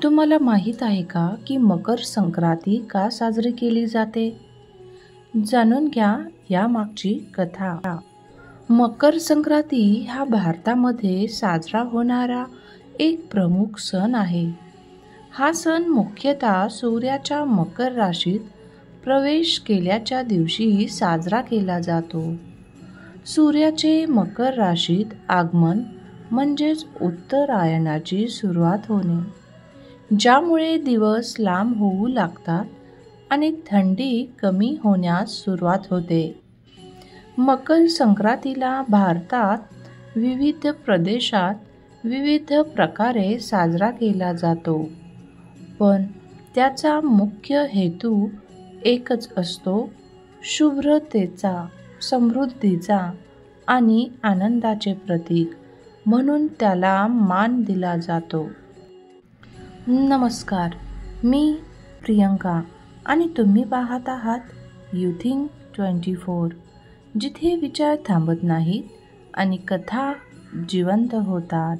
तुम्हाला माहीत आहे का की मकर संक्रांती का साजरी केली जाते? जाणून घ्या यामागची कथा. मकर संक्रांती हा भारतामध्ये साजरा होणारा एक प्रमुख सण आहे. हा सण मुख्यतः सूर्याच्या मकर राशीत प्रवेश केल्याच्या दिवशी साजरा केला जातो. सूर्याचे मकर राशीत आगमन म्हणजेच उत्तरायणाची सुरुवात होणे, ज्यामुळे दिवस लांब होऊ लागतात आणि थंडी कमी होण्यास सुरुवात होते. मकर संक्रांतीला भारतात विविध प्रदेशात विविध प्रकारे साजरा केला जातो, पण त्याचा मुख्य हेतू एकच असतो: शुभ्रतेचा, समृद्धीचा आणि आनंदाचे प्रतीक म्हणून त्याला मान दिला जातो. नमस्कार, मी प्रियंका आणि तुम्ही पाहत आहात युथिंग 24, जिथे विचार थांबत नाहीत आणि कथा जिवंत होतात.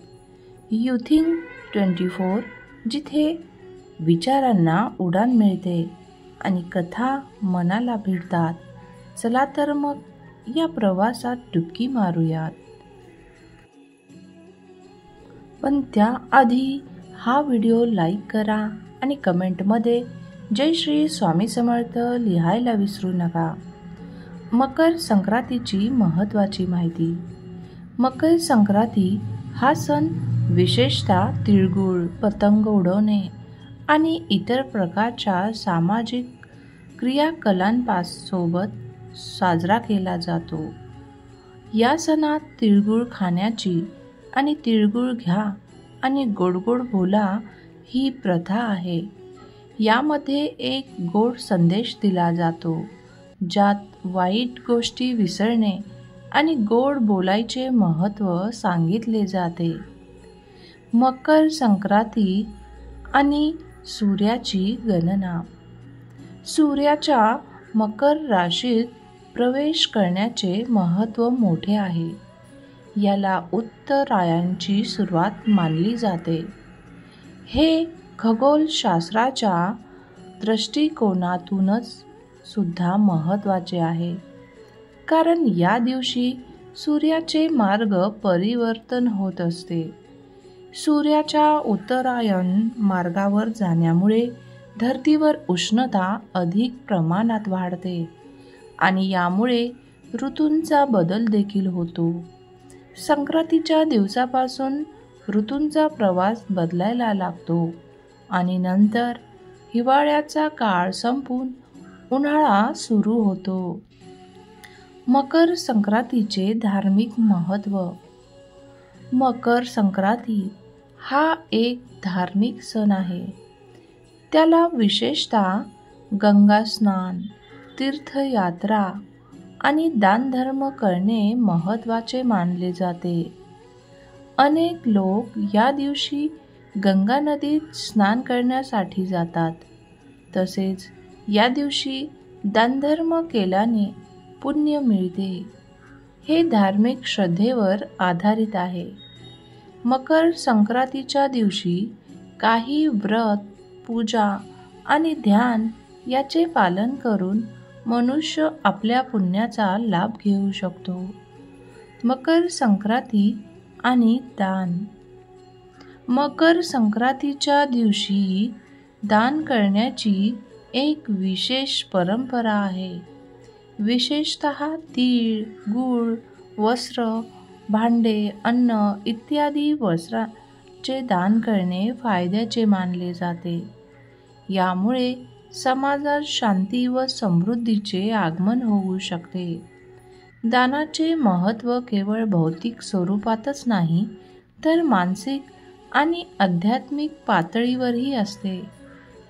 युथिंग 24, जिथे विचारांना उडान मिळते आणि कथा मनाला भिडतात. चला तर मग या प्रवासात डुबकी मारूयात. पण त्याआधी हा व्हिडिओ लाईक करा आणि कमेंटमध्ये जय श्री स्वामी समर्थ लिहायला विसरू नका. मकर संक्रांतीची महत्त्वाची माहिती. मकर संक्रांती हा सण विशेषतः तिळगुळ, पतंग उडवणे आणि इतर प्रकारच्या सामाजिक क्रियाकलांसोबत साजरा केला जातो. या सणात तिळगुळ खाण्याची आणि तिळगुळ घ्या आणि गोड गोड बोला ही प्रथा आहे. यामध्ये एक गोड संदेश दिला जातो, ज्यात वाईट गोष्टी विसरणे आणि गोड बोलायचे महत्त्व सांगितले जाते. मकर संक्रांती आणि सूर्याची गणना. सूर्याच्या मकर राशीत प्रवेश करण्याचे महत्त्व मोठे आहे. याला उत्तरायणाची सुरुवात मानली जाते. हे खगोलशास्त्राच्या दृष्टिकोनातूनच सुद्धा महत्त्वाचे आहे, कारण या दिवशी सूर्याचे मार्ग परिवर्तन होत असते. सूर्याच्या उत्तरायण मार्गावर जाण्यामुळे धरतीवर उष्णता अधिक प्रमाणात वाढते आणि यामुळे ऋतूंचा बदल देखील होतो. संक्रांतीच्या दिवसापासून ऋतूंचा प्रवास बदलायला लागतो आणि नंतर हिवाळ्याचा काळ संपून उन्हाळा सुरू होतो. मकर संक्रांतीचे धार्मिक महत्त्व. मकर संक्रांती हा एक धार्मिक सण आहे. त्याला विशेषतः गंगा स्नान, तीर्थयात्रा आणि दानधर्म करणे महत्त्वाचे मानले जाते. अनेक लोक या दिवशी गंगा नदीत स्नान करण्यासाठी जातात. तसेच या दिवशी दानधर्म केल्याने पुण्य मिळते. हे धार्मिक श्रद्धेवर आधारित आहे. मकर संक्रांतीच्या दिवशी काही व्रत, पूजा आणि ध्यान याचे पालन करून मनुष्य आपल्या पुण्याचा लाभ घेऊ शकतो. मकर संक्रांती आणि दान. मकर संक्रांतीच्या दिवशी दान करण्याची एक विशेष परंपरा आहे. विशेषतः तीळ, गूळ, वस्त्र, भांडे, अन्न इत्यादी वस्त्रांचे दान करणे फायद्याचे मानले जाते. यामुळे समाजात शांती व समृद्धीचे आगमन होऊ शकते. दानाचे महत्त्व केवळ भौतिक स्वरूपातच नाही, तर मानसिक आणि आध्यात्मिक पातळीवरही असते.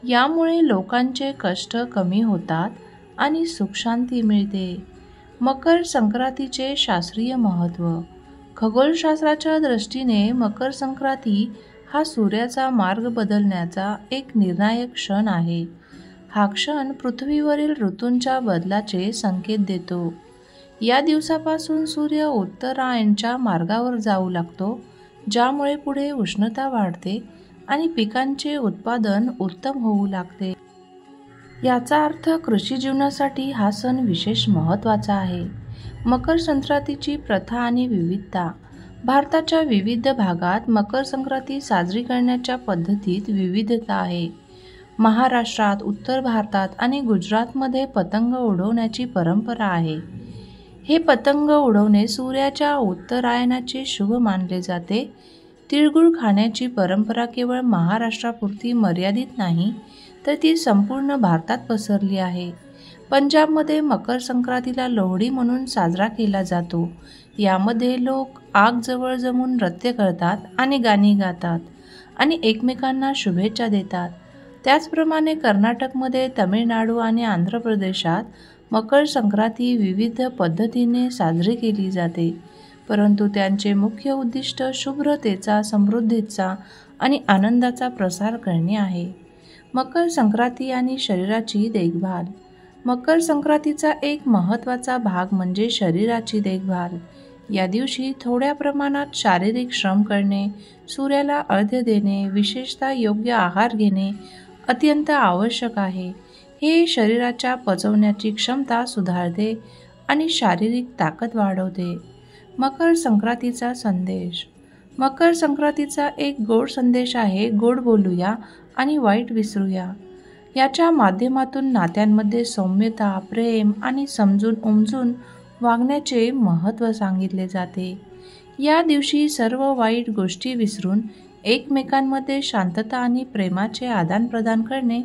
यामुळे लोकांचे कष्ट कमी होतात आणि सुखशांती मिळते. मकर संक्रांतीचे शास्त्रीय महत्त्व. खगोलशास्त्राच्या दृष्टीने मकर संक्रांती हा सूर्याचा मार्ग बदलण्याचा एक निर्णायक क्षण आहे. हा क्षण पृथ्वीवरील ऋतूंच्या बदलाचे संकेत देतो. या दिवसापासून सूर्य उत्तरायणच्या मार्गावर जाऊ लागतो, ज्यामुळे पुढे उष्णता वाढते आणि पिकांचे उत्पादन उत्तम होऊ लागते. याचा अर्थ कृषी जीवनासाठी हा सण विशेष महत्त्वाचा आहे. मकर संक्रांतीची प्रथा आणि विविधता. भारताच्या विविध भागात मकर संक्रांती साजरी करण्याच्या पद्धतीत विविधता आहे. महाराष्ट्रात, उत्तर भारतात आणि गुजरातमध्ये पतंग उडवण्याची परंपरा आहे. हे पतंग उडवणे सूर्याच्या उत्तरायणाचे शुभ मानले जाते. तिळगुळ खाण्याची परंपरा केवळ महाराष्ट्रापुरती मर्यादित नाही, तर ती संपूर्ण भारतात पसरली आहे. पंजाबमध्ये मकर संक्रांतीला लोहडी म्हणून साजरा केला जातो. यामध्ये लोक आग जवळ जमून नृत्य करतात आणि गाणी गातात आणि एकमेकांना शुभेच्छा देतात. त्याचप्रमाणे कर्नाटकमध्ये, तमिळनाडू आणि आंध्र प्रदेशात मकर संक्रांती विविध पद्धतीने साजरी केली जाते, परंतु त्यांचे मुख्य उद्दिष्ट शुभ्रतेचा, समृद्धीचा आणि आनंदाचा प्रसार करणे आहे. मकर संक्रांती आणि शरीराची देखभाल. मकर संक्रांतीचा एक महत्त्वाचा भाग म्हणजे शरीराची देखभाल. या दिवशी थोड्या प्रमाणात शारीरिक श्रम करणे, सूर्याला अर्घ्य देणे, विशेषतः योग्य आहार घेणे अत्यंत आवश्यक आहे. हे शरीराच्या पचवण्याची क्षमता सुधारते आणि शारीरिक ताकद वाढवते. मकर संक्रांतीचा संदेश. मकर संक्रांतीचा एक गोड संदेश आहे, गोड बोलूया आणि वाईट विसरूया. याच्या माध्यमातून नात्यांमध्ये सौम्यता, प्रेम आणि समजून उमजून वागण्याचे महत्त्व सांगितले जाते. या दिवशी सर्व वाईट गोष्टी विसरून एकमेकांमध्ये शांतता आणि प्रेमाचे आदानप्रदान करणे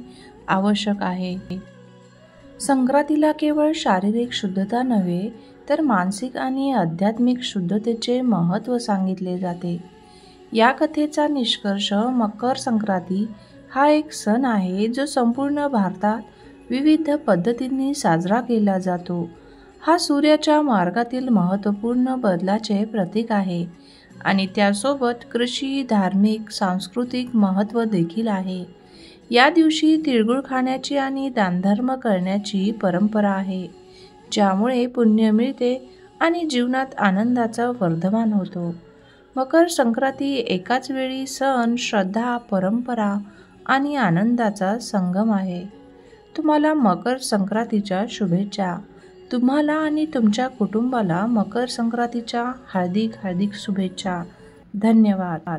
आवश्यक आहे. संक्रांतीला केवळ शारीरिक शुद्धता नव्हे, तर मानसिक आणि आध्यात्मिक शुद्धतेचे महत्त्व सांगितले जाते. या कथेचा निष्कर्ष मकर संक्रांती हा एक सण आहे जो संपूर्ण भारतात विविध पद्धतींनी साजरा केला जातो. हा सूर्याच्या मार्गातील महत्त्वपूर्ण बदलाचे प्रतीक आहे आणि त्यासोबत कृषी, धार्मिक, सांस्कृतिक महत्त्व देखील आहे. या दिवशी तिळगुळ खाण्याची आणि दानधर्म करण्याची परंपरा आहे, ज्यामुळे पुण्य मिळते आणि जीवनात आनंदाचा वर्धमान होतो. मकर संक्रांती एकाच वेळी सण, श्रद्धा, परंपरा आणि आनंदाचा संगम आहे. तुम्हाला मकर संक्रांतीच्या शुभेच्छा. तुम्हाला आणि तुमच्या कुटुंबाला मकर संक्रांतीच्या हार्दिक शुभेच्छा. धन्यवाद.